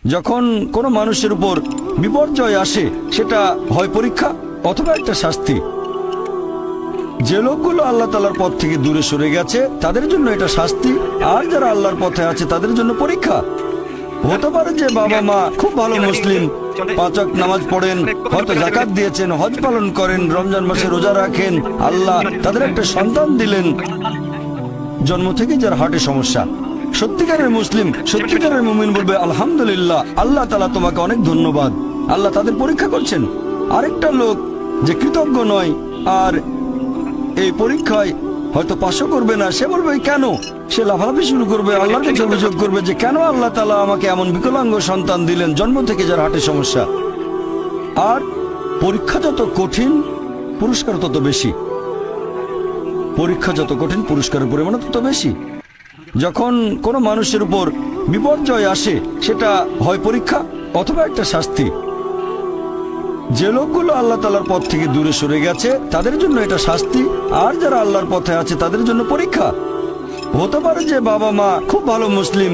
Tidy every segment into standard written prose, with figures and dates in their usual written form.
যখন কোনো মানুষের উপর বিপর্যয় আসে, সেটা হয় পরীক্ষা অথবা একটা শাস্তি। যে লোকগুলো আল্লাহ তাআলার পথ থেকে দূরে সরে গেছে তাদের জন্য এটা শাস্তি, আর যারা আল্লাহর পথে আছে তাদের জন্য পরীক্ষা। হতে পারে যে বাবা মা খুব ভালো মুসলিম, 5 ওয়াক্ত নামাজ পড়েন, হয়তো যাকাত দিয়েছেন, হজ পালন করেন, রমজান মাসে রোজা রাখেন, আল্লাহ তাদের একটা সন্তান দিলেন জন্ম থেকে যার হার্টে সমস্যা। সত্যিকারের মুসলিম, সত্যিকারের মুমিন বলবে আলহামদুলিল্লাহ, আল্লাহ তাআলা তোমাকে অনেক ধন্যবাদ। আল্লাহ তাদের পরীক্ষা করছেন। আরেকটা লোক যে কৃতজ্ঞ নয় আর এই পরীক্ষায় হয়তো পাশও করবে না, সে বলবে কেন, সে লাফালাফি শুরু করবে, আল্লাহর কাছে অভিযোগ করবে যে কেন আল্লাহ তাআলা আমাকে এমন বিকলাঙ্গ সন্তান দিলেন জন্ম থেকে যার হার্টে সমস্যা। আর পরীক্ষা যত কঠিন পুরস্কার তত বেশি। পরীক্ষা যত কঠিন পুরস্কারের পরিমাণ তত বেশি। যখন কোনো মানুষের উপর বিপর্যয় আসে, সেটা হয় পরীক্ষা অথবা একটা শাস্তি। যে লোকগুলো আল্লাহ তাআলার পথ থেকে দূরে সরে গেছে তাদের জন্য এটা শাস্তি, আর যারা আল্লাহর পথে আছে তাদের জন্য পরীক্ষা। হতে পারে যে বাবা মা খুব ভালো মুসলিম,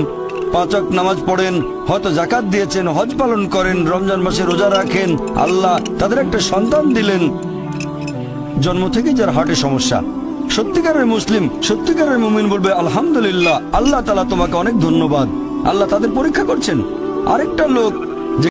5 ওয়াক্ত নামাজ পড়েন, হয়তো যাকাত দিয়েছেন, হজ পালন করেন, রমজান মাসে রোজা রাখেন, আল্লাহ তাদের একটা সন্তান দিলেন জন্ম থেকে যার হার্টে সমস্যা। সত্যিকারের মুসলিম, সত্যিকারের মুমিন বলবে আলহামদুলিল্লাহ, আল্লাহ তাআলা তোমাকে অনেক ধন্যবাদ। আল্লাহ তাদের পরীক্ষা করছেন। আরেকটা লোক